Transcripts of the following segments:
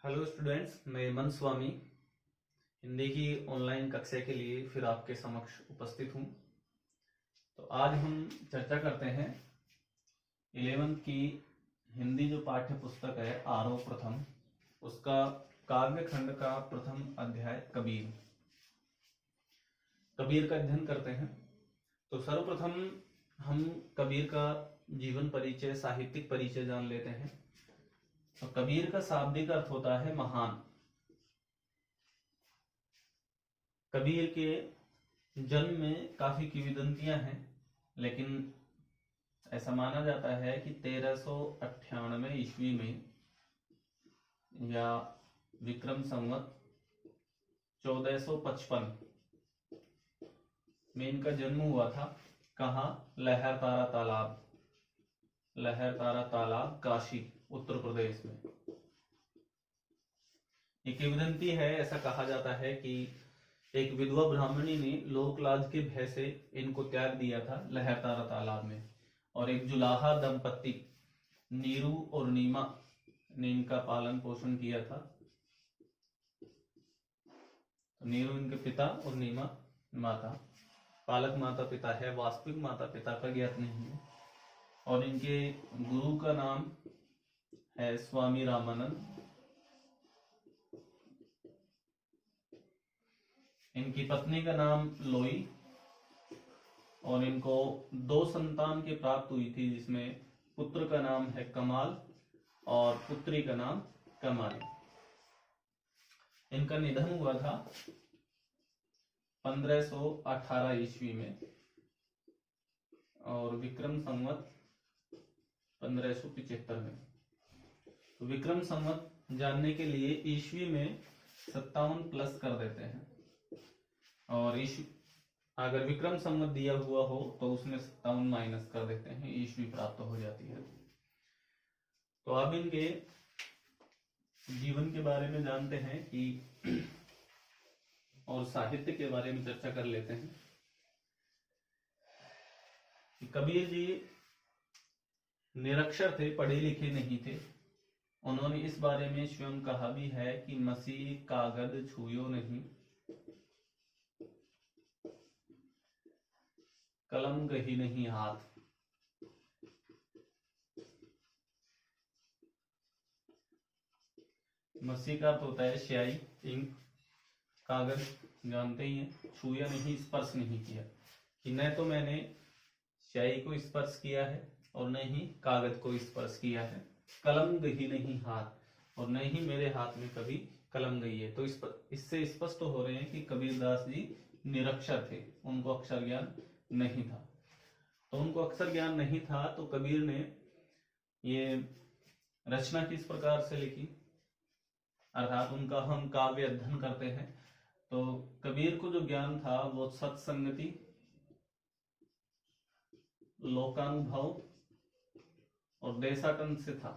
Hello students, मैं मन स्वामी हिंदी की ऑनलाइन कक्षा के लिए फिर आपके समक्ष उपस्थित हूं। तो आज हम चर्चा करते हैं 11th की हिंदी जो पाठ्य पुस्तक है आरोह प्रथम, उसका काव्य खंड का प्रथम अध्याय कबीर का अध्ययन करते हैं। तो सर्वप्रथम हम कबीर का जीवन परिचय, साहित्यिक परिचय जान लेते हैं। तो कबीर का शाब्दिक अर्थ होता है महान। कबीर के जन्म में काफी किंवदंतियां हैं, लेकिन ऐसा माना जाता है कि 1398 ईस्वी में या विक्रम संवत 1455 में इनका जन्म हुआ था। कहाँ? लहर तारा तालाब काशी, उत्तर प्रदेश में। ये किंवदंती है। ऐसा कहा जाता है कि एक विधवा ब्राह्मणी ने लोकलाज के भय से इनको त्याग दिया था लहर तारा तालाब में, और एक जुलाहा दंपत्ति नीरू और नीमा ने इनका पालन पोषण किया था। तो नीरू इनके पिता और नीमा माता। पालक माता पिता है, वास्तविक माता पिता का ज्ञात नहीं है। और इनके गुरु का नाम है स्वामी रामानंद। इनकी पत्नी का नाम लोई, और इनको 2 संतान की प्राप्त हुई थी, जिसमें पुत्र का नाम है कमाल और पुत्री का नाम कमाली। इनका निधन हुआ था 1518 ईस्वी में, और विक्रम संवत 1575 में। तो विक्रम संवत जानने के लिए ईस्वी में 57 प्लस कर देते हैं, और अगर विक्रम संवत दिया हुआ हो तो उसमें 57 माइनस कर देते हैं, ईस्वी प्राप्त हो जाती है। तो अब इनके जीवन के बारे में जानते हैं कि और साहित्य के बारे में चर्चा कर लेते हैं कि कबीर जी निरक्षर थे, पढ़े लिखे नहीं थे। उन्होंने इस बारे में स्वयं कहा भी है कि मसीह कागज छुयो नहीं, कलम गही नहीं हाथ। मसीह का अर्थ होता है स्याही, इंक। कागज जानते ही हैं, छुया नहीं, स्पर्श नहीं किया, कि न तो मैंने स्याही को स्पर्श किया है और न ही कागज को स्पर्श किया है। कलम गही नहीं हाथ, और न ही मेरे हाथ में कभी कलम गई है। तो इससे स्पष्ट हो रहे हैं कि कबीरदास जी निरक्षर थे, उनको अक्षर ज्ञान नहीं था। तो उनको अक्षर ज्ञान नहीं था, तो कबीर ने ये रचना किस प्रकार से लिखी, अर्थात उनका हम काव्य अध्ययन करते हैं। तो कबीर को जो ज्ञान था वो सत्संगति, लोकानुभव और देशाटन से था।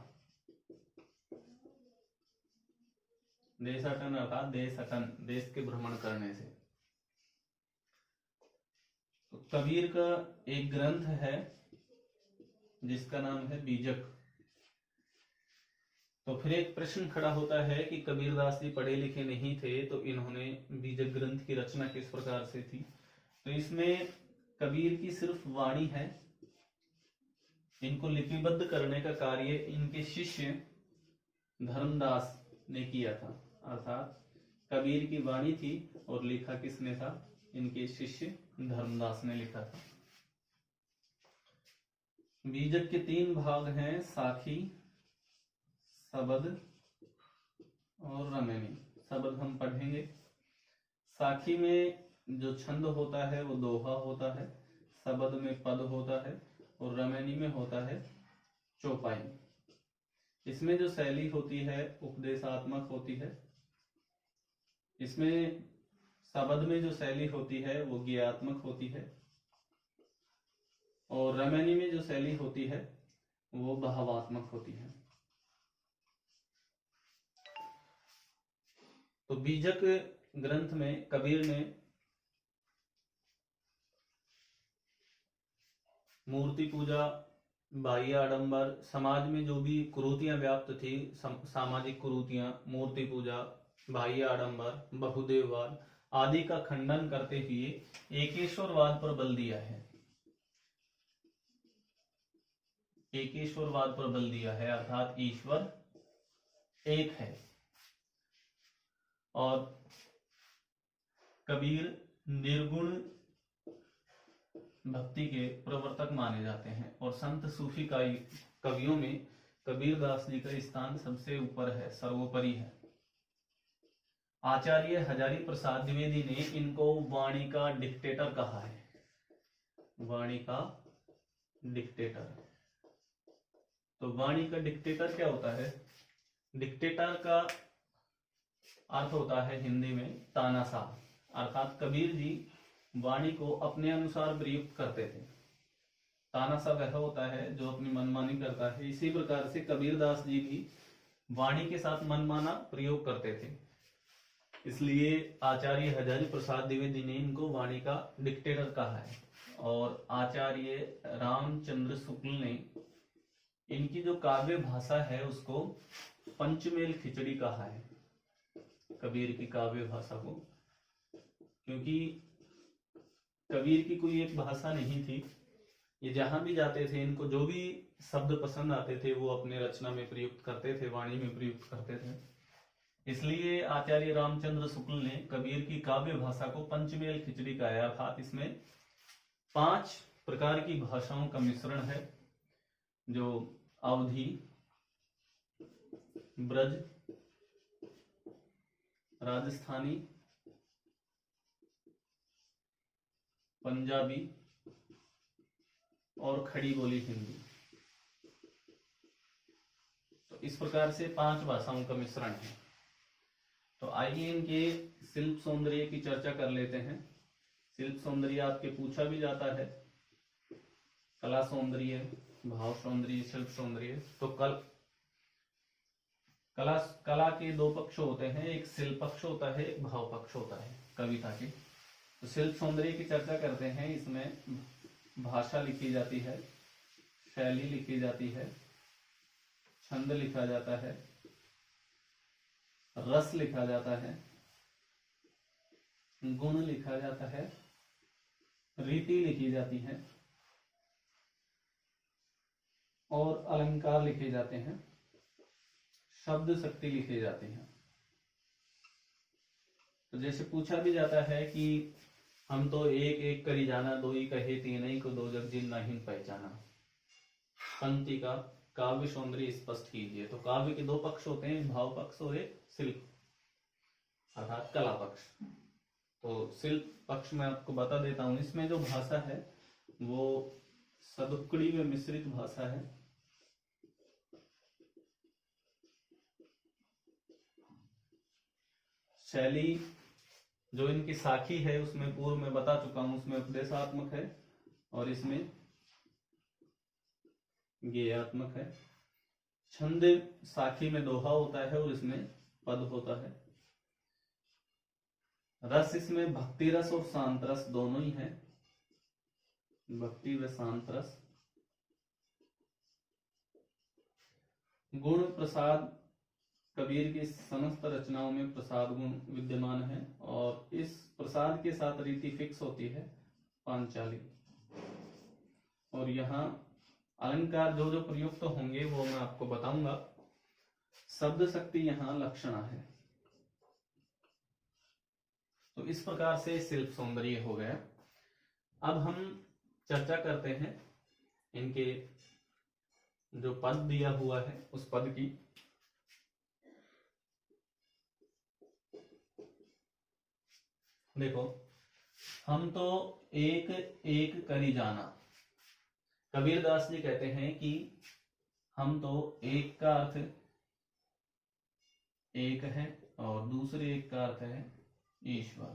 देशाटन अर्थात देशाटन, देश के भ्रमण करने से। तो कबीर का एक ग्रंथ है जिसका नाम है बीजक। तो फिर एक प्रश्न खड़ा होता है कि कबीरदास जी पढ़े लिखे नहीं थे, तो इन्होंने बीजक ग्रंथ की रचना किस प्रकार से थी। तो इसमें कबीर की सिर्फ वाणी है। इनको लिपिबद्ध करने का कार्य इनके शिष्य धर्मदास ने किया था, अर्थात कबीर की वाणी थी और लिखा किसने था? इनके शिष्य धर्मदास ने लिखा था। बीजक के 3 भाग हैं, साखी, शबद और रमैनी। शबद हम पढ़ेंगे। साखी में जो छंद होता है वो दोहा होता है, शबद में पद होता है, और रमैनी में होता है चौपाई। इसमें जो शैली होती है उपदेशात्मक होती है। इसमें शबद में जो शैली होती है वो ज्ञात्मक होती है, और रमैनी में जो शैली होती है वो भावात्मक होती है। तो बीजक ग्रंथ में कबीर ने मूर्ति पूजा बाह्य आडंबर, समाज में जो भी कुरीतियां व्याप्त थी, सामाजिक कुरीतियां, मूर्ति पूजा, बाह्य आडंबर, बहुदेववाद आदि का खंडन करते हुए एकेश्वरवाद पर बल दिया है। एकेश्वरवाद पर बल दिया है, अर्थात ईश्वर एक है। और कबीर निर्गुण भक्ति के प्रवर्तक माने जाते हैं। और संत सूफी कवियों में कबीर दास जी का स्थान सबसे ऊपर है, सर्वोपरि है। आचार्य हजारी प्रसाद द्विवेदी ने इनको वाणी का डिक्टेटर कहा है। वाणी का डिक्टेटर। तो वाणी का डिक्टेटर क्या होता है? डिक्टेटर का अर्थ होता है हिंदी में तानाशाह, अर्थात कबीर जी वाणी को अपने अनुसार प्रयुक्त करते थे। तानाशाह वह होता है जो अपनी मनमानी करता है। इसी प्रकार से कबीरदास जी भी वाणी के साथ मनमाना प्रयोग करते थे। इसलिए आचार्य हजारी प्रसाद द्विवेदी ने इनको वाणी का डिक्टेटर कहा है। और आचार्य रामचंद्र शुक्ल ने इनकी जो काव्य भाषा है उसको पंचमेल खिचड़ी कहा है, कबीर की काव्य भाषा को। क्योंकि कबीर की कोई एक भाषा नहीं थी, ये जहां भी जाते थे इनको जो भी शब्द पसंद आते थे वो अपने रचना में प्रयुक्त करते थे, वाणी में प्रयुक्त करते थे। इसलिए आचार्य रामचंद्र शुक्ल ने कबीर की काव्य भाषा को पंचमेल खिचड़ी कहा, अर्थात इसमें 5 प्रकार की भाषाओं का मिश्रण है, जो अवधी, ब्रज, राजस्थानी, पंजाबी और खड़ी बोली हिंदी। तो इस प्रकार से 5 भाषाओं का मिश्रण है। तो आइए इनके शिल्प सौंदर्य की चर्चा कर लेते हैं। शिल्प सौंदर्य आपके पूछा भी जाता है, कला सौंदर्य, भाव सौंदर्य, शिल्प सौंदर्य। तो कला के 2 पक्ष होते हैं, एक शिल्प पक्ष होता है, एक भाव पक्ष होता है कविता के। तो शिल्प सौंदर्य की चर्चा करते हैं। इसमें भाषा लिखी जाती है, शैली लिखी जाती है, छंद लिखा जाता है, रस लिखा जाता है, गुण लिखा जाता है, रीति लिखी जाती है और अलंकार लिखे जाते हैं, शब्द शक्ति लिखे जाते हैं। तो जैसे पूछा भी जाता है कि हम तो एक एक करी जाना, दो ही कहे तीन ही को, दो जग जिन नहीं पहचाना। पंक्ति का काव्य सौंदर्य स्पष्ट कीजिए। तो काव्य के 2 पक्ष होते हैं, भाव पक्ष और एक शिल्प अर्थात कला पक्ष। तो शिल्प पक्ष में आपको बता देता हूं, इसमें जो भाषा है वो सदुक्कड़ी में मिश्रित भाषा है। शैली जो इनकी साखी है उसमें पूर्व में बता चुका हूं, उसमें उपदेशात्मक है और इसमें गेयात्मक है। छंद साखी में दोहा होता है और इसमें पद होता है। रस इसमें भक्ति रस और शांत रस दोनों ही है, भक्ति व शांत रस। गुण प्रसाद, कबीर की समस्त रचनाओं में प्रसाद गुण विद्यमान है और इस प्रसाद के साथ रीति फिक्स होती है पांचाली। और यहाँ अलंकार जो जो प्रयुक्त होंगे वो मैं आपको बताऊंगा। शब्द शक्ति यहाँ लक्षणा है। तो इस प्रकार से शिल्प सौंदर्य हो गया। अब हम चर्चा करते हैं इनके जो पद दिया हुआ है उस पद की। देखो, हम तो एक एक करी जाना। कबीरदास जी कहते हैं कि हम तो एक का अर्थ एक है और दूसरे एक का अर्थ है ईश्वर।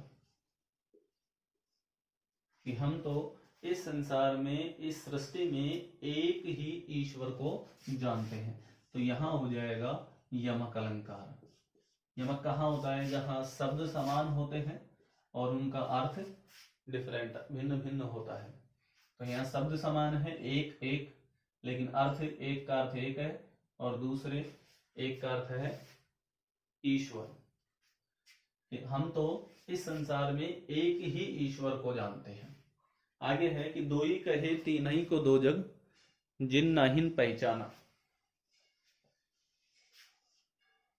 कि हम तो इस संसार में, इस सृष्टि में एक ही ईश्वर को जानते हैं। तो यहां हो जाएगा यमक अलंकार। यमक कहाँ होता है? जहां शब्द समान होते हैं और उनका अर्थ डिफरेंट, भिन्न भिन्न होता है। तो यहाँ शब्द समान है, एक एक, लेकिन अर्थ, एक का अर्थ एक है और दूसरे एक का अर्थ है ईश्वर। हम तो इस संसार में एक ही ईश्वर को जानते हैं। आगे है कि दो ही कहे तीन ही को दो जग, जिन नाहिन पहचाना।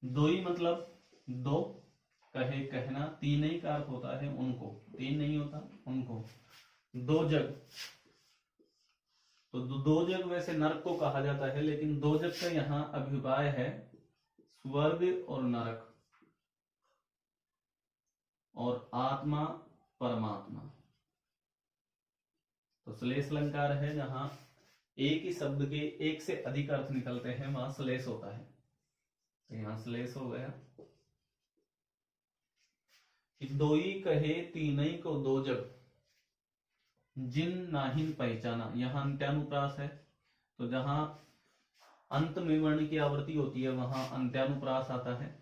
दो ही मतलब दो, कहे कहना, तीन ही का अर्थ होता है उनको, तीन नहीं होता उनको। दो जग, तो दो जग वैसे नरक को कहा जाता है, लेकिन दो जग का यहाँ अभिप्राय है स्वर्ग और नरक और आत्मा परमात्मा। तो श्लेष अलंकार है, जहां एक ही शब्द के एक से अधिक अर्थ निकलते हैं वहां श्लेष होता है। तो यहां श्लेष हो गया कि दो ही कहे तीन ही को दो जग, जिन नाहिन पहचाना। यहां अंत्यानुप्रास है, तो जहां अंत में वर्ण की आवृत्ति होती है वहां अंत्यानुप्रास आता है।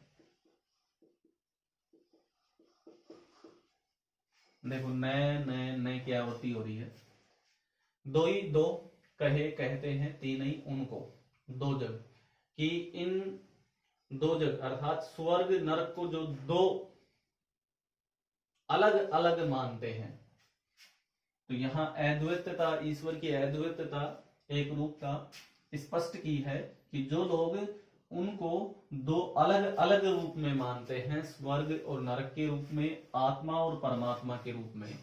देखो नए नए नए की आवृत्ति हो रही है। दो ही दो कहे कहते हैं तीन ही उनको, दो जग, कि इन दो जग अर्थात स्वर्ग नरक को जो दो अलग अलग मानते हैं, तो यहां अद्वैतता, ईश्वर की अद्वैतता, एक रूपता स्पष्ट की है कि जो लोग उनको दो अलग अलग रूप में मानते हैं, स्वर्ग और नरक के रूप में, आत्मा और परमात्मा के रूप में,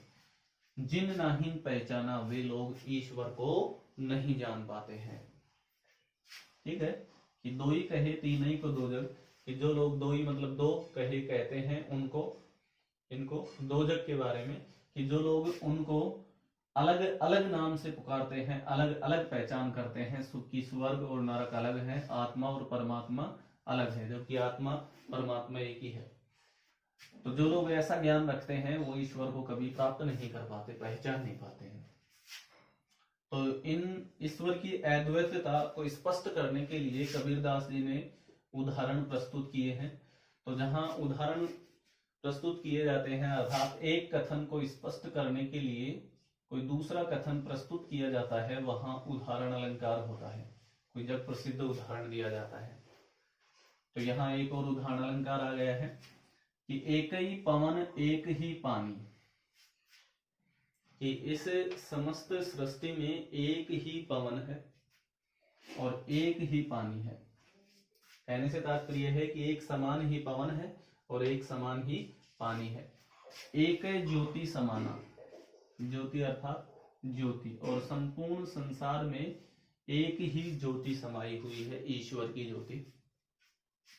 जिन नाहिन पहचाना, वे लोग ईश्वर को नहीं जान पाते हैं। ठीक है, कि दो ही कहे तीन ही को दो जग, कि जो लोग दो ही मतलब दो कहे कहते हैं उनको, इनको दो जग के बारे में, कि जो लोग उनको अलग अलग नाम से पुकारते हैं, अलग अलग पहचान करते हैं, कि स्वर्ग और नरक अलग है, आत्मा और परमात्मा अलग है, जबकि आत्मा परमात्मा एक ही है। तो जो लोग ऐसा ज्ञान रखते हैं वो ईश्वर को कभी प्राप्त नहीं कर पाते, पहचान नहीं पाते हैं। तो इन ईश्वर की अद्वैतता को स्पष्ट करने के लिए कबीरदास जी ने उदाहरण प्रस्तुत किए हैं। तो जहां उदाहरण प्रस्तुत किए जाते हैं, अर्थात एक कथन को स्पष्ट करने के लिए कोई दूसरा कथन प्रस्तुत किया जाता है, वहां उदाहरण अलंकार होता है, कोई जग प्रसिद्ध उदाहरण दिया जाता है। तो यहाँ एक और उदाहरण अलंकार आ गया है कि एक ही पवन एक ही पानी, कि इस समस्त सृष्टि में एक ही पवन है और एक ही पानी है। कहने से तात्पर्य है कि एक समान ही पवन है और एक समान ही पानी है। एक ज्योति समाना, ज्योति अर्थात ज्योति, और संपूर्ण संसार में एक ही ज्योति समाई हुई है, ईश्वर की ज्योति।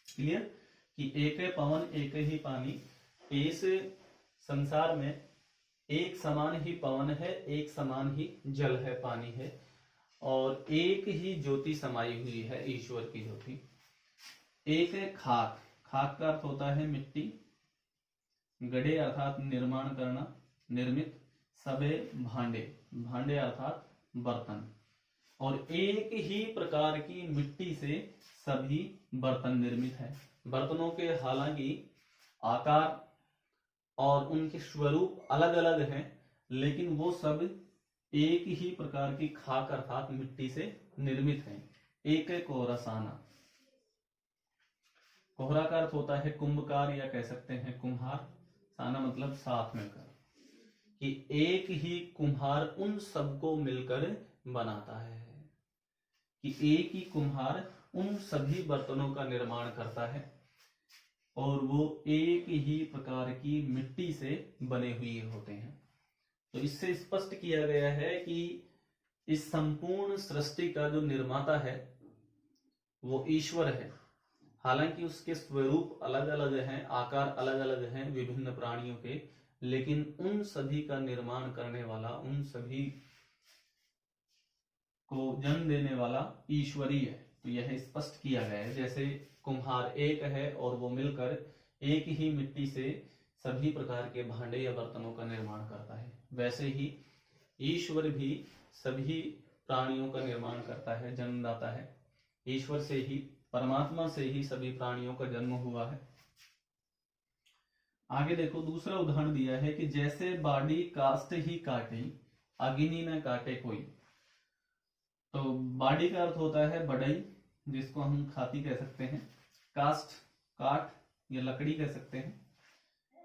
क्लियर, कि एक है पवन एक ही पानी, इस संसार में एक समान ही पवन है, एक समान ही जल है, पानी है, और एक ही ज्योति समाई हुई है, ईश्वर की ज्योति। एक है खाक, खाक का अर्थ होता है मिट्टी, गढ़े अर्थात निर्माण करना, निर्मित, सबे भांडे, भांडे अर्थात बर्तन, और एक ही प्रकार की मिट्टी से सभी बर्तन निर्मित हैं। बर्तनों के हालांकि आकार और उनके स्वरूप अलग अलग हैं, लेकिन वो सब एक ही प्रकार की खाक अर्थात मिट्टी से निर्मित हैं। एक कोहरासाना, कोहरा का अर्थ होता है कुंभकार या कह सकते हैं कुम्हार, साना मतलब साथ में कर, कि एक ही कुम्हार उन सबको मिलकर बनाता है, कि एक ही कुम्हार उन सभी बर्तनों का निर्माण करता है और वो एक ही प्रकार की मिट्टी से बने हुए होते हैं। तो इससे स्पष्ट किया गया है कि इस संपूर्ण सृष्टि का जो निर्माता है वो ईश्वर है। हालांकि उसके स्वरूप अलग अलग हैं, आकार अलग अलग हैं विभिन्न प्राणियों के, लेकिन उन सभी का निर्माण करने वाला, उन सभी को जन्म देने वाला ईश्वरी है। तो यह स्पष्ट किया गया है, जैसे कुम्हार एक है और वो मिलकर एक ही मिट्टी से सभी प्रकार के भांडे या बर्तनों का निर्माण करता है, वैसे ही ईश्वर भी सभी प्राणियों का निर्माण करता है, जन्मदाता है। ईश्वर से ही, परमात्मा से ही सभी प्राणियों का जन्म हुआ है। आगे देखो दूसरा उदाहरण दिया है कि जैसे बाड़ी काष्ठ ही काटे, अग्नि न काटे कोई। तो बाड़ी का अर्थ होता है बढ़ई, जिसको हम खाती कह सकते हैं। कास्ट, काट या लकड़ी कह सकते हैं।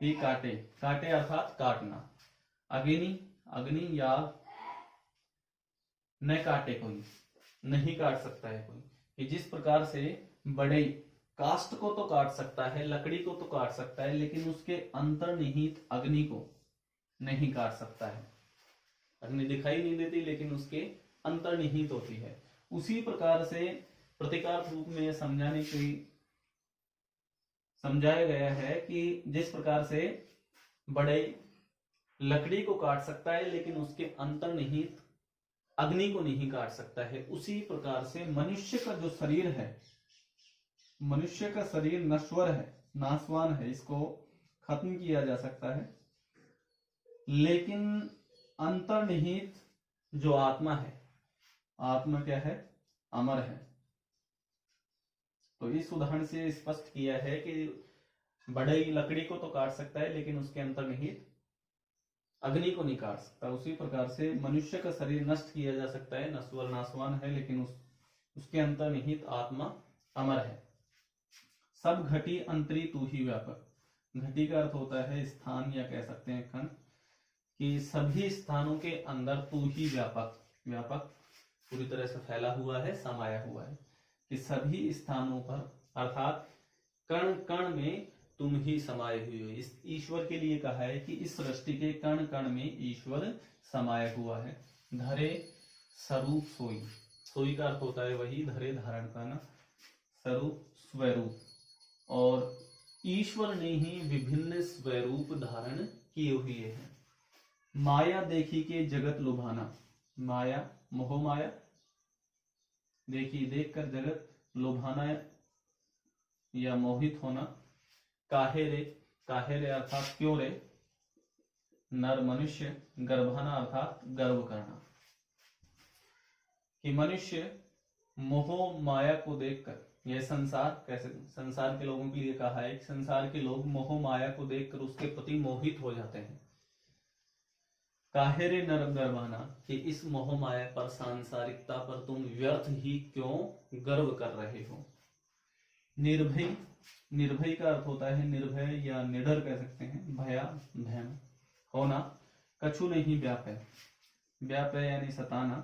ही काटे, काटे अर्थात काटना। अग्नि, अग्नि या न काटे कोई, नहीं काट सकता है कोई। कि जिस प्रकार से बढ़ई कास्ट को तो काट सकता है, लकड़ी को तो काट सकता है, लेकिन उसके अंतर्निहित अग्नि को नहीं काट सकता है। अग्नि दिखाई नहीं देती लेकिन उसके अंतर्निहित होती है। उसी प्रकार से प्रतीकात्मक रूप में समझाने की समझाया गया है कि जिस प्रकार से बढ़ई लकड़ी को काट सकता है लेकिन उसके अंतर्निहित अग्नि को नहीं काट सकता है, उसी प्रकार से मनुष्य का जो शरीर है, मनुष्य का शरीर नश्वर है, नाशवान है, इसको खत्म किया जा सकता है, लेकिन अंतर्निहित जो आत्मा है, आत्मा क्या है? अमर है। तो इस उदाहरण से स्पष्ट किया है कि बढ़ई लकड़ी को तो काट सकता है लेकिन उसके अंतर्निहित अग्नि को नहीं काट सकता। उसी प्रकार से मनुष्य का शरीर नष्ट किया जा सकता है, नश्वर नाशवान है, लेकिन उसके अंतर्निहित आत्मा अमर है। सब घटी अंतरी तू ही व्यापक। घटी का अर्थ होता है स्थान या कह सकते हैं खंड, कि सभी स्थानों के अंदर तू ही व्यापक, व्यापक पूरी तरह से फैला हुआ है, समाया हुआ है। कि सभी स्थानों पर अर्थात कण कण में तुम ही समाये हुए हो। इस ईश्वर के लिए कहा है कि इस सृष्टि के कण कण में ईश्वर समाया हुआ है। धरे स्वरूप सोई, सोई का अर्थ होता है वही धरे धारण करना, स्वरूप स्वरूप, और ईश्वर ने ही विभिन्न स्वरूप धारण किए हुए हैं। माया देखी के जगत लुभाना, माया मोह माया देखी देखकर जगत लुभाना या मोहित होना। काहे रे, काहे रे अर्थात क्यों रे, नर मनुष्य, गर्भाना अर्थात गर्व करना। कि मनुष्य मोह माया को देखकर, यह संसार कैसे, संसार के लोगों के लिए कहा है कि संसार के लोग मोह माया को देखकर उसके प्रति मोहित हो जाते हैं। काहे रे नर गर्भाना, कि इस मोह माया पर, सांसारिकता पर तुम व्यर्थ ही क्यों गर्व कर रहे हो। निर्भय, निर्भय का अर्थ होता है निर्भय या निडर कह सकते हैं, भया भयम होना। कछु नहीं व्यापय, व्यापय यानी सताना।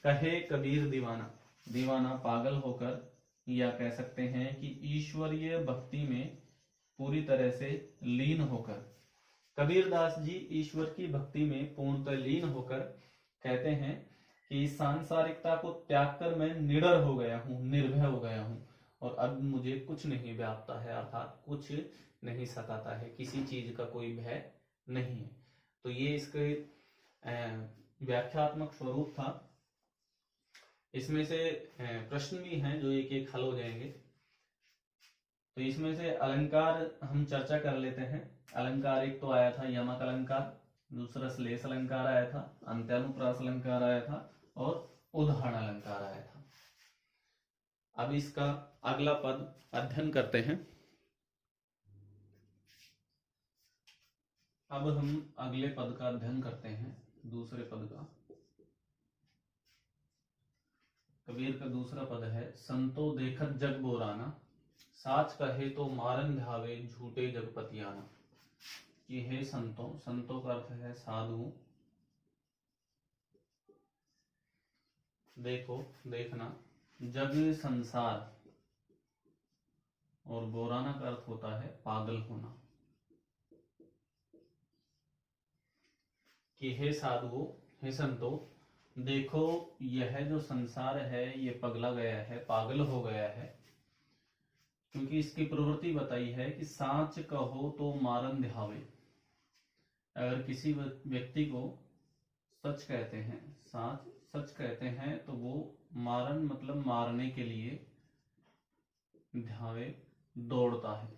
कहे कबीर दीवाना, दीवाना पागल होकर, या कह सकते हैं कि ईश्वरीय भक्ति में पूरी तरह से लीन होकर। कबीरदास जी ईश्वर की भक्ति में पूर्णतः लीन होकर कहते हैं कि सांसारिकता को त्याग कर मैं निडर हो गया हूँ, निर्भय हो गया हूँ, और अब मुझे कुछ नहीं व्यापता है, अर्थात कुछ नहीं सताता है, किसी चीज का कोई भय नहीं है। तो ये इसके व्याख्यात्मक स्वरूप था। इसमें से प्रश्न भी हैं जो एक एक हल हो जाएंगे। तो इसमें से अलंकार हम चर्चा कर लेते हैं। अलंकार एक तो आया था यमक अलंकार, दूसरा श्लेष अलंकार आया था, अंत्यानुप्रास अलंकार आया था, और उदाहरण अलंकार आया था। अब इसका अगला पद अध्ययन करते हैं। अब हम अगले पद का अध्ययन करते हैं, दूसरे पद का। कबीर का दूसरा पद है, संतो देखत जग बोराना, साच कहे तो मारन ध्यावे झूठे जगपतियाना। ये है संतों, संतों का अर्थ है साधु। देखो देखना, जग संसार, और बोराना का अर्थ होता है पागल होना। कि हे साधुओं, हे संतों, देखो यह जो संसार है ये पगला गया है, पागल हो गया है, क्योंकि इसकी प्रवृत्ति बताई है कि साच कहो तो मारन ध्यावे। अगर किसी व्यक्ति को सच कहते हैं, साच सच कहते हैं, तो वो मारन मतलब मारने के लिए, ध्यावे दौड़ता है।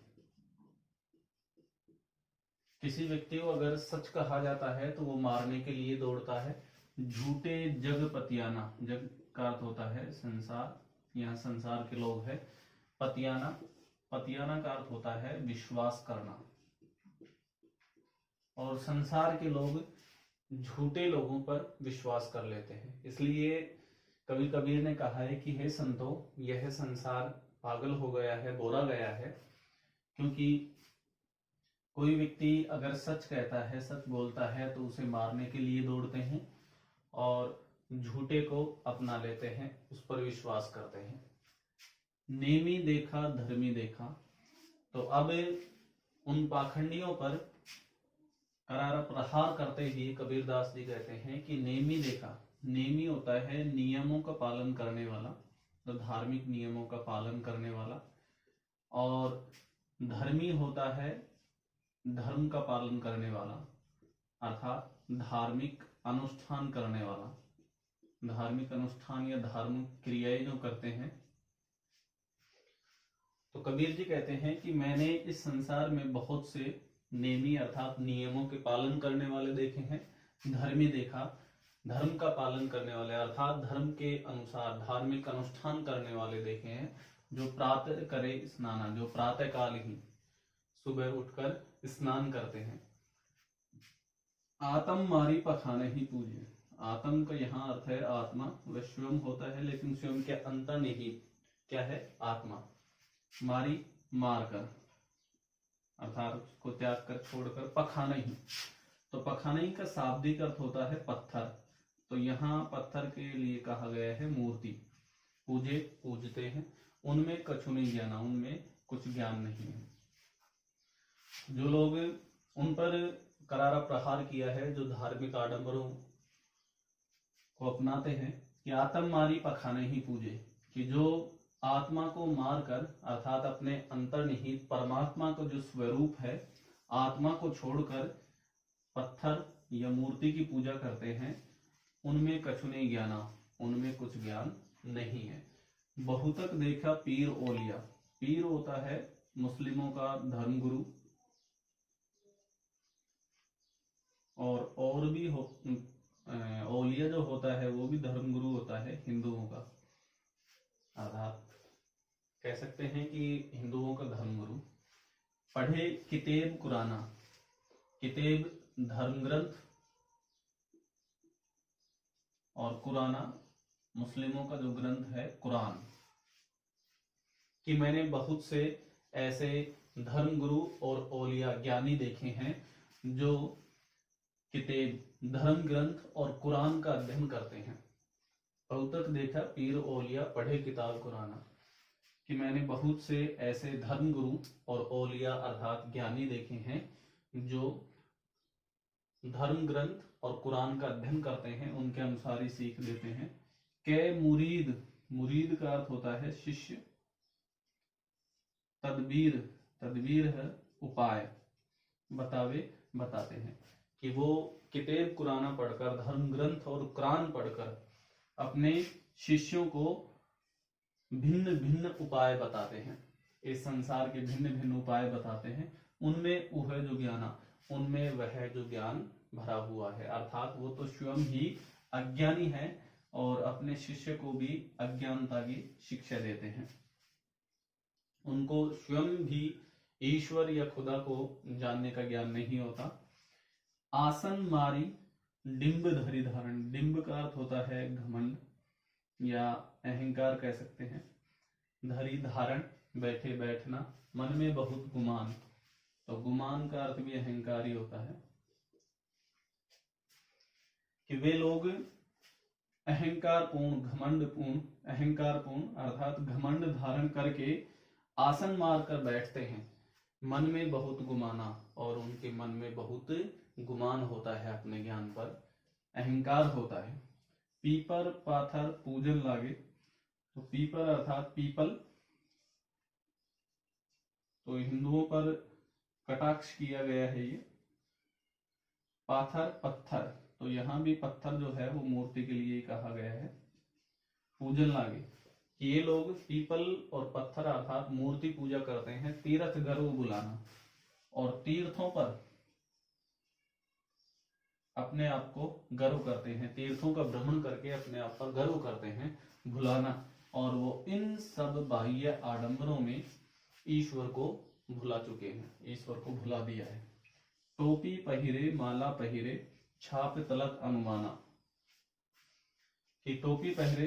किसी व्यक्ति को अगर सच कहा जाता है तो वो मारने के लिए दौड़ता है। झूठे जग पतियाना, जग का अर्थ होता है संसार, यहाँ संसार के लोग है। पतियाना, पतियाना का अर्थ होता है विश्वास करना। और संसार के लोग झूठे लोगों पर विश्वास कर लेते हैं। इसलिए कवि कबीर ने कहा है कि हे संतों, यह संसार पागल हो गया है, बोला गया है, क्योंकि कोई व्यक्ति अगर सच कहता है, सच बोलता है, तो उसे मारने के लिए दौड़ते हैं और झूठे को अपना लेते हैं, उस पर विश्वास करते हैं। नेमी देखा धर्मी देखा। तो अब उन पाखंडियों पर करारा प्रहार करते ही कबीरदास जी कहते हैं कि नेमी देखा। नेमी होता है नियमों का पालन करने वाला, तो धार्मिक नियमों का पालन करने वाला, और धर्मी होता है धर्म का पालन करने वाला, अर्थात धार्मिक अनुष्ठान करने वाला। धार्मिक अनुष्ठान या धार्मिक क्रियाएं जो करते हैं। तो कबीर जी कहते हैं कि मैंने इस संसार में बहुत से नेमी अर्थात नियमों के पालन करने वाले देखे हैं। धर्मी देखा, धर्म का पालन करने वाले अर्थात धर्म के अनुसार धार्मिक अनुष्ठान करने वाले देखे हैं, जो प्रातः करे स्नाना, जो प्रातः काल ही सुबह उठकर स्नान करते हैं। आत्म मारी पखाने ही पूजे। आत्म का यहाँ अर्थ है आत्मा, वह स्वयं होता है, लेकिन स्वयं के अंतर्निहित क्या है? आत्मा। मारी मार कर अर्थात उसको त्याग कर, छोड़कर, पखाना ही। तो पखाना ही का शाब्दिक अर्थ होता है पत्थर। तो यहाँ पत्थर के लिए कहा गया है मूर्ति। पूजे पूजते हैं, उनमें कछु नहीं ज्ञान, उनमें कुछ ज्ञान नहीं है। जो लोग उन पर करारा प्रहार किया है, जो धार्मिक आडंबरों को अपनाते हैं, कि आत्म मारी पखाने ही पूजे, कि जो आत्मा को मारकर अर्थात अपने अंतर्निहित परमात्मा का जो स्वरूप है, आत्मा को छोड़कर पत्थर या मूर्ति की पूजा करते हैं, उनमें कछु नहीं ज्ञाना, उनमें कुछ ज्ञान नहीं है। बहुतक देखा पीर ओलिया। पीर होता है मुस्लिमों का धर्मगुरु, और भी हो ओलिया जो होता है वो भी धर्मगुरु होता है हिंदुओं का, अर्थात कह सकते हैं कि हिंदुओं का धर्मगुरु। पढ़े किताब कुराना। किताब धर्म ग्रंथ और कुराना मुस्लिमों का जो ग्रंथ है कुरान। कि मैंने बहुत से ऐसे धर्मगुरु और औलिया ज्ञानी देखे हैं जो किताब धर्म ग्रंथ और कुरान का अध्ययन करते हैं। बहुतक देखा पीर औलिया पढ़े किताब कुराना। कि मैंने बहुत से ऐसे धर्मगुरु और औलिया अर्थात ज्ञानी देखे हैं जो धर्म ग्रंथ और कुरान का अध्ययन करते हैं, उनके अनुसार ही सीख देते हैं। के मुरीद, मुरीद का अर्थ होता है शिष्य। तदबीर, तदबीर है उपाय, बतावे बताते हैं। कि वो किताब कुराना पढ़कर, धर्म ग्रंथ और कुरान पढ़कर अपने शिष्यों को भिन्न भिन्न उपाय बताते हैं, इस संसार के भिन्न भिन्न उपाय बताते हैं। उनमें वह जो ज्ञाना, उनमें वह जो ज्ञान भरा हुआ है, अर्थात वो तो स्वयं ही अज्ञानी है और अपने शिष्य को भी अज्ञानता की शिक्षा देते हैं। उनको स्वयं भी ईश्वर या खुदा को जानने का ज्ञान नहीं होता। आसन मारी डिंब धरी धारण। डिंब का अर्थ होता है घमंड या अहंकार कह सकते हैं। धरी धारण बैठे बैठना। मन में बहुत गुमान, तो गुमान का अर्थ भी अहंकार ही होता है। कि वे लोग अहंकार पूर्ण, घमंड पूर्ण, अहंकार पूर्ण अर्थात घमंड धारण करके आसन मारकर बैठते हैं। मन में बहुत गुमाना, और उनके मन में बहुत गुमान होता है अपने ज्ञान पर, अहंकार होता है। पीपर पाथर पूजन लागे। तो पीपर अर्थात पीपल, तो हिंदुओं पर कटाक्ष किया गया है ये। पाथर पत्थर, तो यहाँ भी पत्थर जो है वो मूर्ति के लिए कहा गया है। पूजन लागे, कि ये लोग पीपल और पत्थर अर्थात मूर्ति पूजा करते हैं। तीर्थ गर्व बुलाना, और तीर्थों पर अपने आप को गर्व करते हैं, तीर्थों का भ्रमण करके अपने आप पर गर्व करते हैं, भुलाना। और वो इन सब बाह्य आडंबरों में ईश्वर को भुला चुके हैं, ईश्वर को भुला दिया है। टोपी पहिरे माला पहिरे, छाप तिलक अनुमाना, कि टोपी पहरे,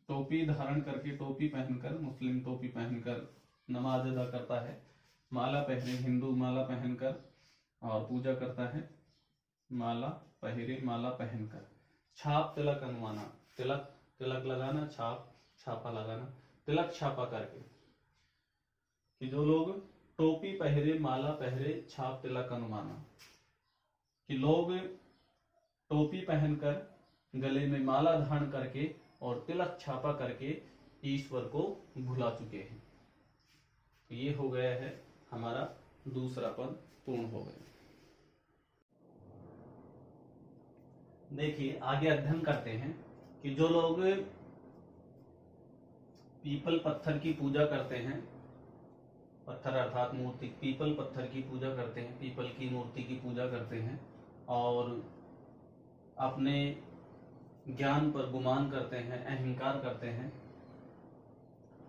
टोपी धारण करके, टोपी पहनकर, मुस्लिम टोपी पहनकर नमाज अदा करता है, माला पहने, हिंदू माला पहनकर और पूजा करता है, माला पहरे, माला पहनकर, छाप तिलक अनुमाना, तिलक, तिलक लगाना, छाप, छापा लगाना, तिलक छापा करके, कि जो लोग टोपी पहरे, माला पहरे, छाप तिलक अनुमाना, कि लोग टोपी पहनकर, गले में माला धारण करके और तिलक छापा करके ईश्वर को भुला चुके हैं। तो ये हो गया है हमारा दूसरा पद पूर्ण हो गया। देखिए आगे अध्ययन करते हैं कि जो लोग पीपल पत्थर की पूजा करते हैं, पत्थर अर्थात मूर्ति, पीपल पत्थर की पूजा करते हैं, पीपल की मूर्ति की पूजा करते हैं और अपने ज्ञान पर गुमान करते हैं, अहंकार करते हैं,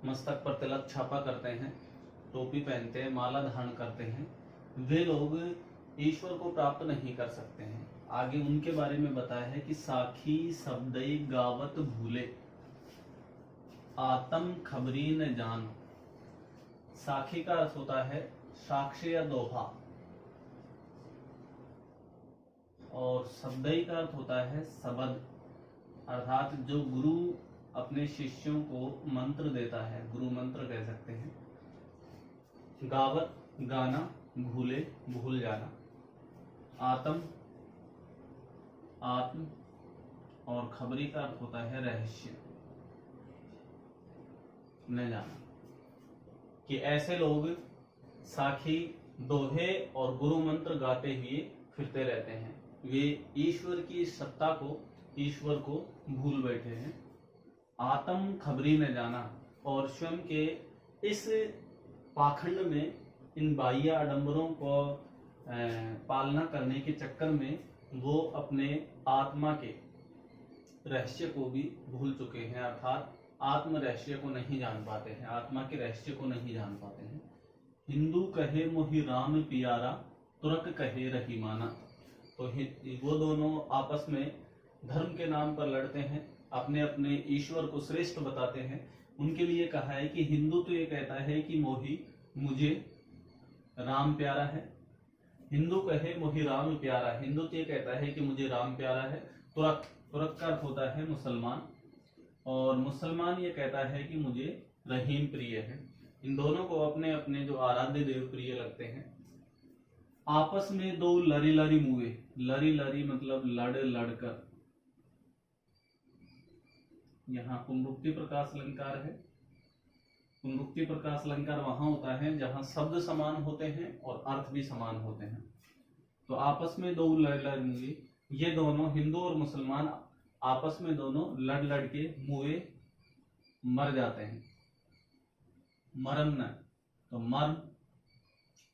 मस्तक पर तिलक छापा करते हैं, टोपी पहनते हैं, माला धारण करते हैं, वे लोग ईश्वर को प्राप्त नहीं कर सकते हैं। आगे उनके बारे में बताया है कि साखी शब्दई गावत भूले, आत्म खबरी न जान। साखी का अर्थ होता है साक्ष्य या दोहा, और शब्दई का अर्थ होता है शब्द, अर्थात जो गुरु अपने शिष्यों को मंत्र देता है, गुरु मंत्र कह सकते हैं। गावत गाना, भूले भूल जाना, आत्म आत्म, और खबरी का अर्थ होता है रहस्य, न जाना। कि ऐसे लोग साखी, दोहे और गुरु मंत्र गाते हुए फिरते रहते हैं, वे ईश्वर की सत्ता को, ईश्वर को भूल बैठे हैं। आत्म खबरी न जाना, और स्वयं के इस पाखंड में, इन बाह्य आडंबरों को पालना करने के चक्कर में वो अपने आत्मा के रहस्य को भी भूल चुके हैं, अर्थात आत्म रहस्य को नहीं जान पाते हैं, आत्मा के रहस्य को नहीं जान पाते हैं। हिंदू कहे मोहि राम पियारा, तुरक कहे रहीमाना। तो वो दोनों आपस में धर्म के नाम पर लड़ते हैं, अपने अपने ईश्वर को श्रेष्ठ बताते हैं। उनके लिए कहा है कि हिंदू तो ये कहता है कि मोहि, मुझे राम प्यारा है, हिंदू कहे मोहि राम प्यारा, हिंदू तो ये कहता है कि मुझे राम प्यारा है। तुरक, तुरक का अर्थ होता है मुसलमान, और मुसलमान ये कहता है कि मुझे रहीम प्रिय है। इन दोनों को अपने अपने जो आराध्य देव प्रिय लगते हैं। आपस में दो लरी लरी मुए, लरी लरी मतलब लड़ लड़कर, यहाँ पुनरुक्ति प्रकाश अलंकार है। पुनरुक्ति प्रकाश अलंकार वहां होता है जहां शब्द समान होते हैं और अर्थ भी समान होते हैं। तो आपस में दो लड़ लड़ मुए, ये दोनों हिंदू और मुसलमान आपस में दोनों लड़ लड़ के मुए मर जाते हैं। मरम न, तो मर्म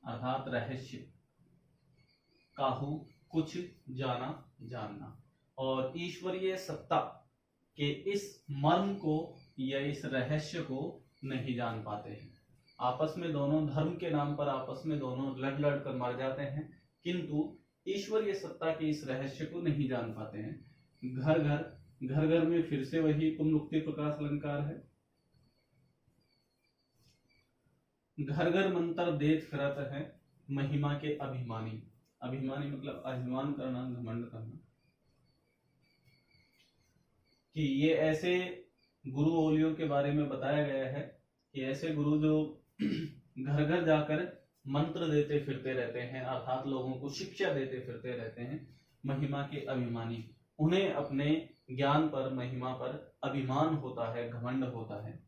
अर्थात रहस्य, काहू कुछ जाना, जानना, और ईश्वरीय सत्ता के इस मर्म को या इस रहस्य को नहीं जान पाते हैं। आपस में दोनों धर्म के नाम पर आपस में दोनों लड़ लड़ कर मर जाते हैं, किंतु ईश्वरीय सत्ता के इस रहस्य को नहीं जान पाते हैं। घर घर, घर घर में फिर से वही पुनरुक्ति प्रकाश अलंकार है। घर घर मंत्र देत फिरत है, महिमा के अभिमानी, अभिमानी मतलब अभिमान करना, घमंड करना। कि ये ऐसे गुरु ओलियों के बारे में बताया गया है कि ऐसे गुरु जो घर घर जाकर मंत्र देते फिरते रहते हैं, अर्थात लोगों को शिक्षा देते फिरते रहते हैं, महिमा के अभिमानी, उन्हें अपने ज्ञान पर, महिमा पर अभिमान होता है, घमंड होता है।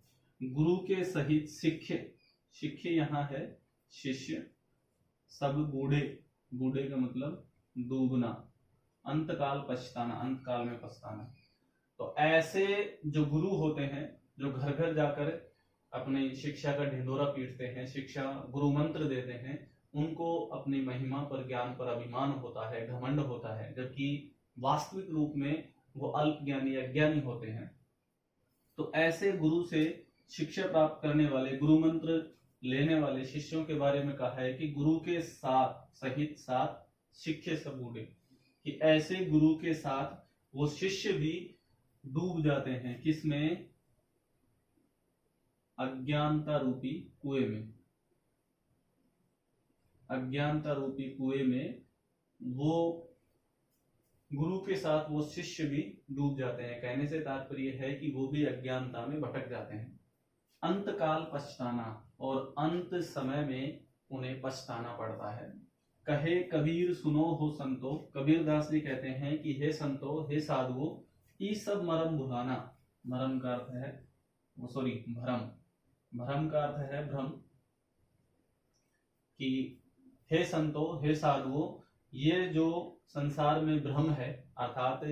गुरु के सहित शिष्य, शिष्य यहाँ है शिष्य, सब बूढ़े, बूढ़े का मतलब डूबना, अंतकाल पछताना, अंतकाल में पछताना। तो ऐसे जो गुरु होते हैं, जो घर घर जाकर अपनी शिक्षा का ढिंढोरा पीटते हैं, शिक्षा गुरु मंत्र देते हैं, उनको अपनी महिमा पर, ज्ञान पर अभिमान होता है, घमंड होता है, जबकि वास्तविक रूप में वो अल्प ज्ञानी, अज्ञानी होते हैं। तो ऐसे गुरु से शिक्षा प्राप्त करने वाले, गुरु मंत्र लेने वाले शिष्यों के बारे में कहा है कि गुरु के साथ सहित साथ शिष्य सब बूढ़े, कि ऐसे गुरु के साथ वो शिष्य भी डूब जाते हैं, किसमें? अज्ञानता रूपी कुएं में। अज्ञानता रूपी कुएं में वो गुरु के साथ वो शिष्य भी डूब जाते हैं। कहने से तात्पर्य है कि वो भी अज्ञानता में भटक जाते हैं। अंत काल पछताना, और अंत समय में उन्हें पछताना पड़ता है। कहे कबीर सुनो हो संतो, कबीर दास जी कहते हैं कि हे संतो, हे साधुओं, ई सब मरम भुलाना। मरम का अर्थ है भ्रम। भ्रम का अर्थ है भ्रम। कि हे संतो, हे साधुओं, ये जो संसार में भ्रम है, अर्थात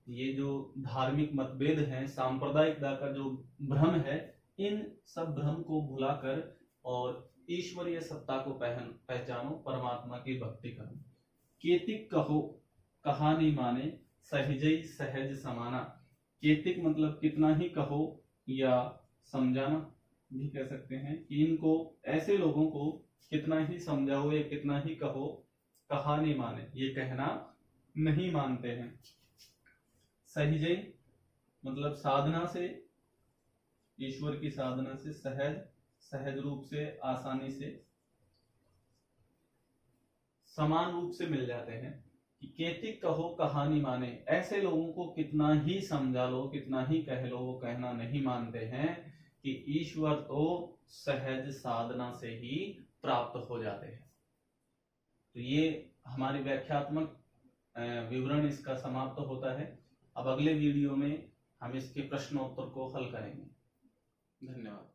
ये जो धार्मिक मतभेद हैं, सांप्रदायिकता का जो भ्रम है, इन सब भ्रम को भुलाकर और ईश्वरीय सत्ता को पहचानो, परमात्मा की भक्ति करो। केतिक कहो कहानी माने, सहजई सहज समाना। केतिक मतलब कितना ही कहो या समझाना भी कह सकते हैं, कि इनको, ऐसे लोगों को कितना ही समझाओ या कितना ही कहो, कहानी माने, ये कहना नहीं मानते हैं। सहजई मतलब साधना से, ईश्वर की साधना से सहज रूप से, आसानी से, समान रूप से मिल जाते हैं। कि केतिक कहो कहानी माने, ऐसे लोगों को कितना ही समझा लो, कितना ही कह लो, वो कहना नहीं मानते हैं कि ईश्वर तो सहज साधना से ही प्राप्त हो जाते हैं। तो ये हमारी व्याख्यात्मक विवरण इसका समाप्त होता है। अब अगले वीडियो में हम इसके प्रश्नोत्तर को हल करेंगे। धन्यवाद।